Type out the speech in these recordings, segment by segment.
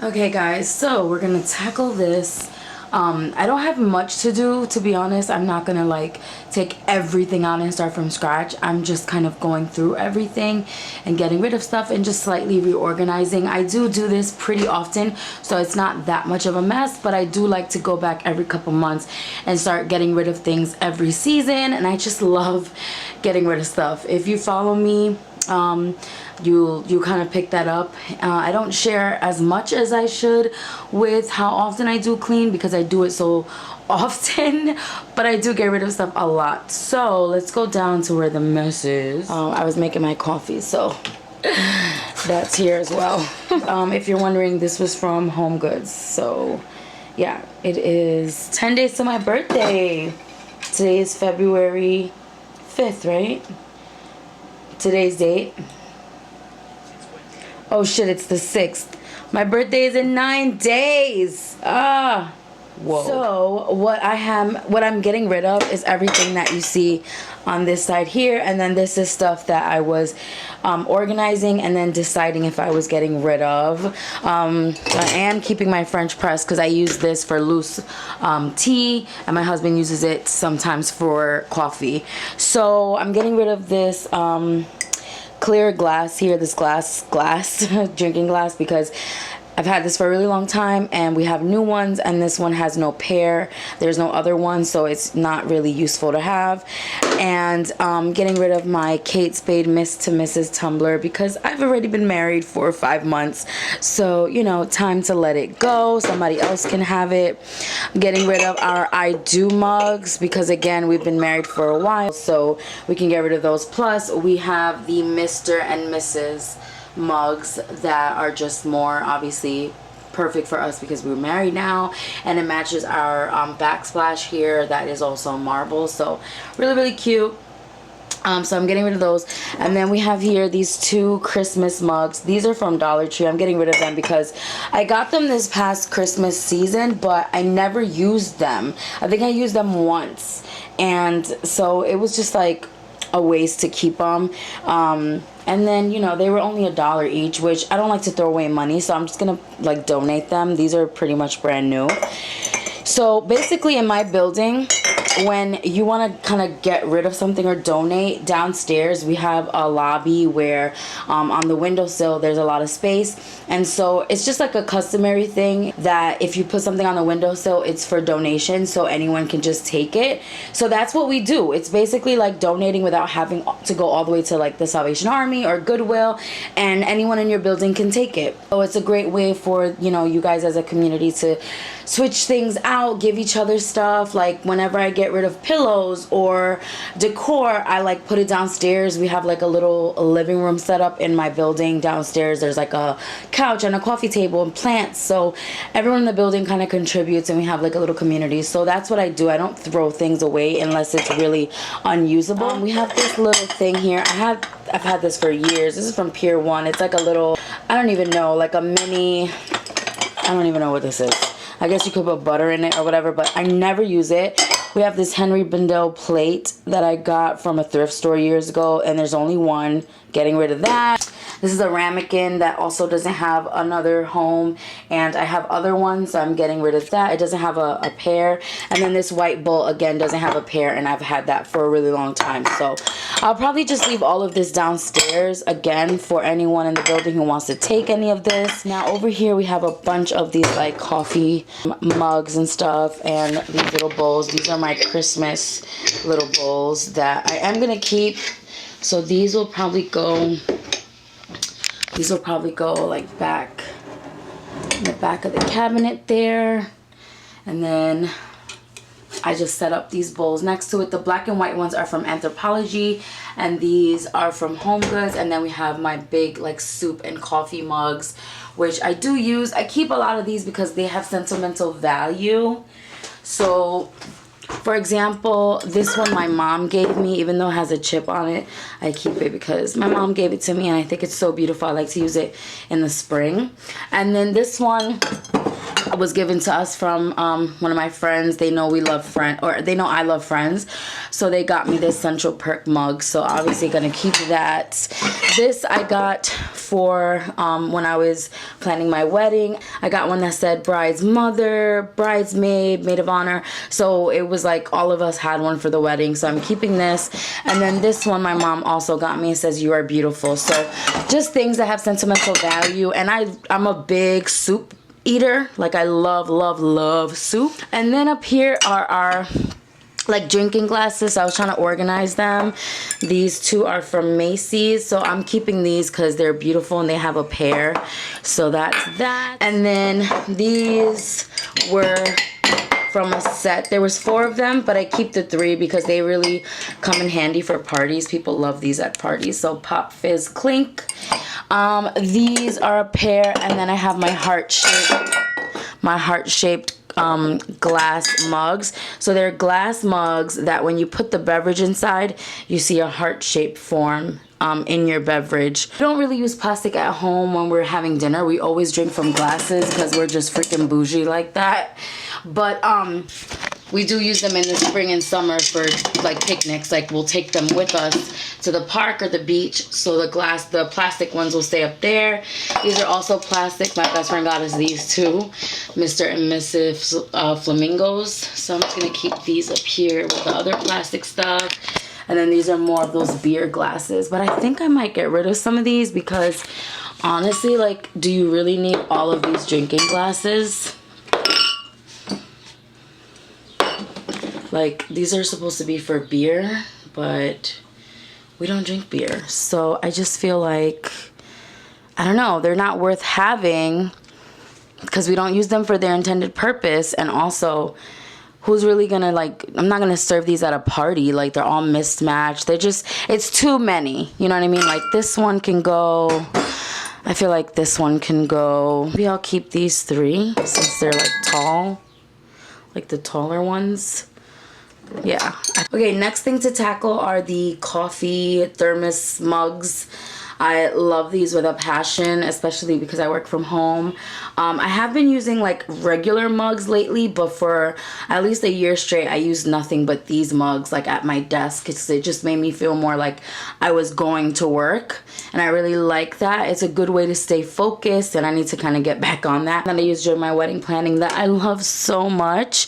Okay guys, so we're gonna tackle this. I don't have much to do, to be honest. I'm not gonna like take everything out and start from scratch. I'm just kind of going through everything and getting rid of stuff and just slightly reorganizing. I do this pretty often, so it's not that much of a mess, but I do like to go back every couple months and start getting rid of things every season, and I just love getting rid of stuff. If you follow me, you kind of pick that up. I don't share as much as I should with how often I do clean because I do it so often, but I do get rid of stuff a lot. So let's go down to where the mess is. I was making my coffee, so that's here as well. If you're wondering, this was from Home Goods. So yeah, it is 10 days to my birthday. Today is February 5th, right? Today's date. Oh shit, it's the 6th. My birthday is in 9 days. Whoa. So what I'm getting rid of is everything that you see on this side here, and then this is stuff that I was organizing and then deciding if I was getting rid of. I am keeping my French press because I use this for loose tea, and my husband uses it sometimes for coffee. So I'm getting rid of this clear glass here, this glass drinking glass, because I've had this for a really long time and we have new ones, and this one has no pair. There's no other one, so it's not really useful to have. And getting rid of my Kate Spade Miss to Mrs. Tumbler because I've already been married for 5 months, so you know, time to let it go. Somebody else can have it. I'm getting rid of our I do mugs because again, we've been married for a while, so we can get rid of those. Plus we have the Mr. and Mrs. mugs that are just more obviously perfect for us because we're married now, and it matches our backsplash here that is also marble, so really cute. So I'm getting rid of those. And then we have here these 2 Christmas mugs. These are from Dollar Tree. I'm getting rid of them because I got them this past Christmas season, but I never used them. I think I used them once, and so it was just like a waste to keep them. And then, you know, they were only $1 each, which I don't like to throw away money, so I'm just gonna like donate them. These are pretty much brand new. So basically in my building, when you want to kind of get rid of something or donate, downstairs we have a lobby where on the windowsill there's a lot of space, and so it's just like a customary thing that if you put something on the windowsill, it's for donation, so anyone can just take it. So that's what we do. It's basically like donating without having to go all the way to like the Salvation Army or Goodwill, and anyone in your building can take it. So it's a great way for, you know, you guys as a community to switch things out, give each other stuff. Like whenever I get rid of pillows or decor, I like put it downstairs. We have like a little living room set up in my building downstairs. There's like a couch and a coffee table and plants, so everyone in the building kind of contributes, and we have like a little community. So that's what I do. I don't throw things away unless it's really unusable. We have this little thing here. I've had this for years. This is from Pier 1. It's like a little, I don't even know, like a mini, I don't even know what this is. I guess you could put butter in it or whatever, but I never use it. We have this Henry Bendel plate that I got from a thrift store years ago, and there's only one. Getting rid of that. This is a ramekin that also doesn't have another home, and I have other ones, so I'm getting rid of that. It doesn't have a pair. And then this white bowl again doesn't have a pair, and I've had that for a really long time. So I'll probably just leave all of this downstairs again for anyone in the building who wants to take any of this. Now over here we have a bunch of these like coffee mugs and stuff, and these little bowls. These are my Christmas little bowls that I am gonna keep. So these will probably go like back in the back of the cabinet there. And then I just set up these bowls next to it. The black and white ones are from Anthropologie, and these are from Home Goods. And then we have my big like soup and coffee mugs, which I do use. I keep a lot of these because they have sentimental value. So for example, this one my mom gave me, even though it has a chip on it, I keep it because my mom gave it to me and I think it's so beautiful. I like to use it in the spring. And then this one was given to us from one of my friends. They know we love Friends, or they know I love Friends, so they got me this Central Perk mug. So obviously gonna keep that. This I got for when I was planning my wedding. I got one that said bride's mother, bridesmaid, maid of honor. So it was like all of us had one for the wedding. So I'm keeping this. And then this one my mom also got me. It says you are beautiful. So just things that have sentimental value. And I'm a big soup eater. Like I love soup. And then up here are our like drinking glasses. I was trying to organize them. These two are from Macy's, so I'm keeping these because they're beautiful and they have a pair. So that's that. And then these were from a set. There was 4 of them, but I keep the 3 because they really come in handy for parties. People love these at parties. So Pop Fizz Clink. These are a pair, and then I have my heart-shaped glass mugs. So they're glass mugs that when you put the beverage inside, you see a heart-shaped form in your beverage. We don't really use plastic at home when we're having dinner. We always drink from glasses because we're just freaking bougie like that. But we do use them in the spring and summer for like picnics. Like we'll take them with us to the park or the beach. So the plastic ones will stay up there. These are also plastic. My best friend got us these too, Mr. and Mrs. Flamingos. So I'm just gonna keep these up here with the other plastic stuff. And then these are more of those beer glasses. But I think I might get rid of some of these because honestly, like, do you really need all of these drinking glasses? Like, these are supposed to be for beer, but we don't drink beer. So I just feel like, I don't know, they're not worth having because we don't use them for their intended purpose. And also, who's really gonna, like, I'm not gonna serve these at a party. Like, they're all mismatched. They're just, it's too many. You know what I mean? Like, this one can go. I feel like this one can go. Maybe I'll keep these 3 since they're, like, tall. Like, the taller ones. Yeah. Okay, next thing to tackle are the coffee thermos mugs. I love these with a passion, especially because I work from home. I have been using like regular mugs lately, but for at least a year straight, I used nothing but these mugs like at my desk. It just made me feel more like I was going to work, and I really like that. It's a good way to stay focused, and I need to kind of get back on that. That I used during my wedding planning that I love so much,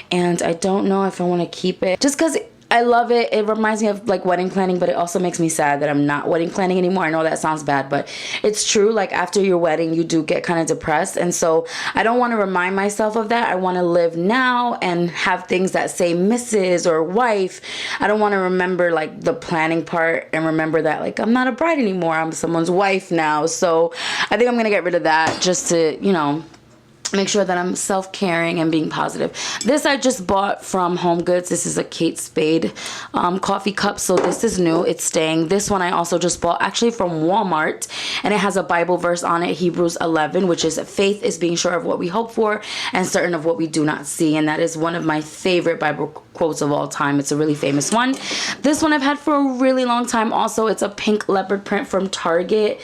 and I don't know if I want to keep it just because I love it. It reminds me of like wedding planning, but it also makes me sad that I'm not wedding planning anymore. I know that sounds bad, but it's true. Like after your wedding, you do get kind of depressed. And so I don't want to remind myself of that. I want to live now and have things that say Mrs. or wife. I don't want to remember like the planning part and remember that like I'm not a bride anymore. I'm someone's wife now. So I think I'm going to get rid of that just to, you know, make sure that I'm self-caring and being positive. This I just bought from Home Goods. This is a Kate Spade coffee cup. So this is new. It's staying. This one I also just bought actually from Walmart. And it has a Bible verse on it, Hebrews 11, which is faith is being sure of what we hope for and certain of what we do not see. And that is one of my favorite Bible quotes of all time. It's a really famous one. This one I've had for a really long time also. It's a pink leopard print from Target.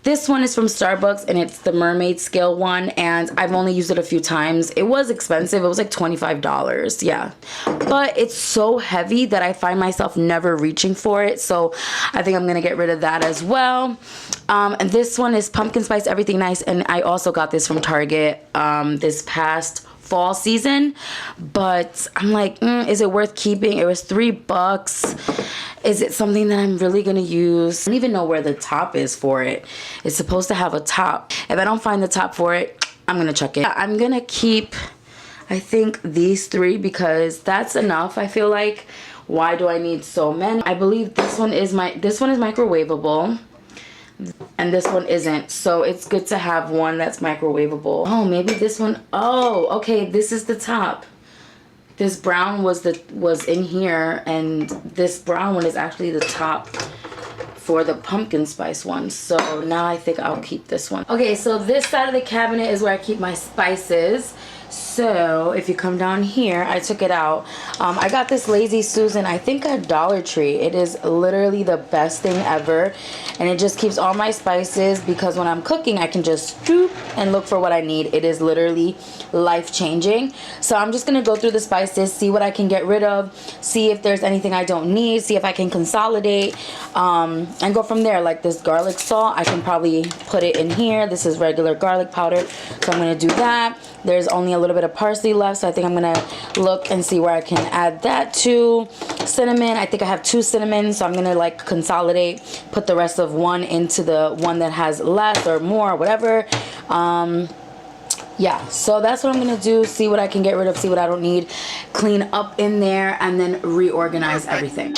This one is from Starbucks, and it's the mermaid scale one, and I've only used it a few times. It was expensive. It was like $25, yeah. But it's so heavy that I find myself never reaching for it, so I think I'm going to get rid of that as well. And this one is pumpkin spice everything nice, and I also got this from Target this past fall season, but I'm like, is it worth keeping? It was $3. Is it something that I'm really gonna use? I don't even know where the top is for it. It's supposed to have a top. If I don't find the top for it, I'm gonna chuck it. I'm gonna keep, I think, these 3 because that's enough. I feel like, why do I need so many? I believe this one is microwavable. And this one isn't, so it's good to have one that's microwavable. Oh, maybe this one. Oh, okay, this is the top. This brown was in here, and this brown one is actually the top for the pumpkin spice one. So now I think I'll keep this one. Okay, so this side of the cabinet is where I keep my spices. So if you come down here, I took it out. I got this Lazy Susan, I think at Dollar Tree. It is literally the best thing ever, and it just keeps all my spices, because when I'm cooking I can just doop and look for what I need. It is literally life-changing. So I'm just gonna go through the spices, see what I can get rid of, see if there's anything I don't need, see if I can consolidate, and go from there. Like this garlic salt, I can probably put it in here. This is regular garlic powder, so I'm gonna do that. There's only a little bit of parsley left, so I think I'm gonna look and see where I can add that to. Cinnamon, I think I have 2 cinnamons, so I'm gonna like consolidate, put the rest of one into the one that has less or more, whatever. Yeah, so that's what I'm gonna do. See what I can get rid of, see what I don't need, clean up in there, and then reorganize everything.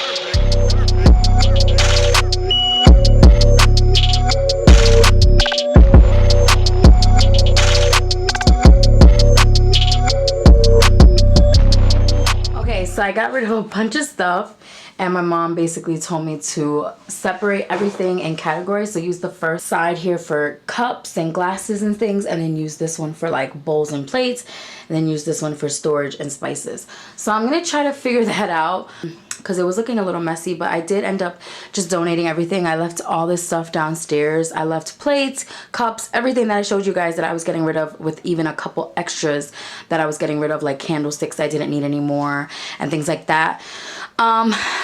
So I got rid of a bunch of stuff, and my mom basically told me to separate everything in categories. So use the first side here for cups and glasses and things, and then use this one for like bowls and plates, and then use this one for storage and spices. So I'm gonna try to figure that out, because it was looking a little messy, but I did end up just donating everything. I left all this stuff downstairs. I left plates, cups, everything that I showed you guys that I was getting rid of, with even a couple extras that I was getting rid of, like candlesticks I didn't need anymore and things like that.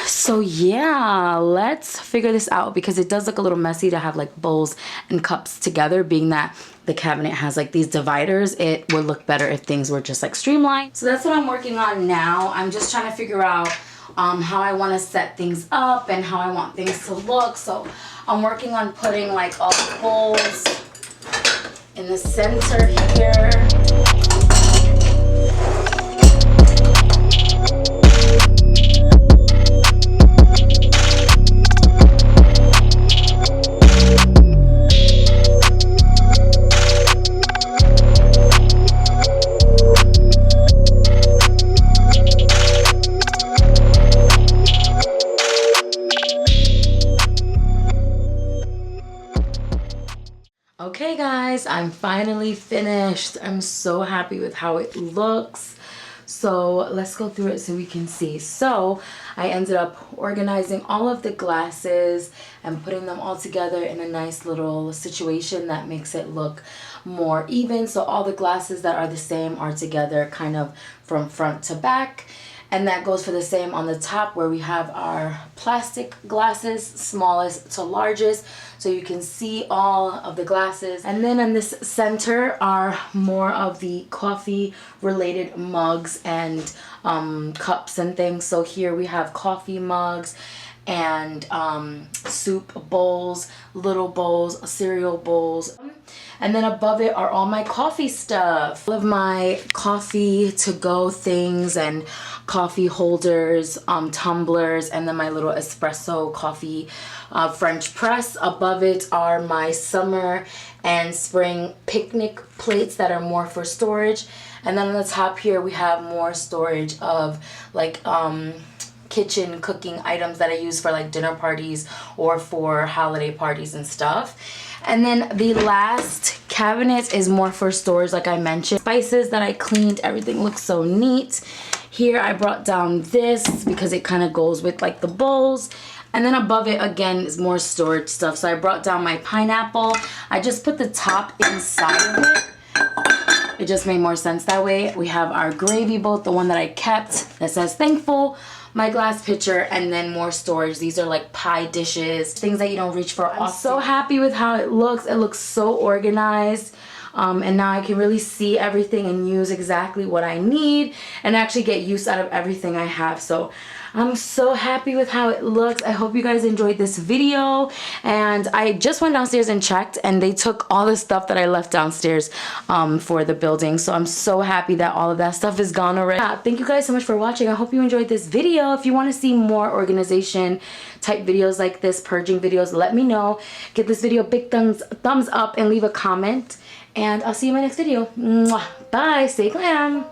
So yeah, let's figure this out, because it does look a little messy to have like bowls and cups together, being that the cabinet has like these dividers. It would look better if things were just like streamlined. So that's what I'm working on now. I'm just trying to figure out how I want to set things up and how I want things to look. So I'm working on putting like all the bowls in the center here. Okay guys, I'm finally finished. I'm so happy with how it looks. So let's go through it so we can see. So I ended up organizing all of the glasses and putting them all together in a nice little situation that makes it look more even. So all the glasses that are the same are together kind of from front to back. And that goes for the same on the top, where we have our plastic glasses, smallest to largest, so you can see all of the glasses. And then in this center are more of the coffee related mugs and cups and things. So here we have coffee mugs and soup bowls, little bowls, cereal bowls. And then above it are all my coffee stuff. All of my coffee to go things and coffee holders, tumblers, and then my little espresso coffee French press. Above it are my summer and spring picnic plates that are more for storage. And then on the top here we have more storage of like kitchen cooking items that I use for like dinner parties or for holiday parties and stuff. And then the last cabinet is more for storage, like I mentioned. Spices that I cleaned, everything looks so neat. Here I brought down this because it kind of goes with like the bowls. And then above it again is more storage stuff. So I brought down my pineapple. I just put the top inside of it. It just made more sense that way. We have our gravy bowl, the one that I kept that says thankful, my glass pitcher, and then more storage. These are like pie dishes, things that you don't reach for. I'm so happy with how it looks. It looks so organized. And now I can really see everything and use exactly what I need and actually get use out of everything I have. So I'm so happy with how it looks. I hope you guys enjoyed this video. And I just went downstairs and checked, and they took all the stuff that I left downstairs for the building. So I'm so happy that all of that stuff is gone already. Thank you guys so much for watching. I hope you enjoyed this video. If you want to see more organization type videos like this, purging videos, let me know. Give this video a big thumbs up and leave a comment. And I'll see you in my next video. Mwah. Bye. Stay glam.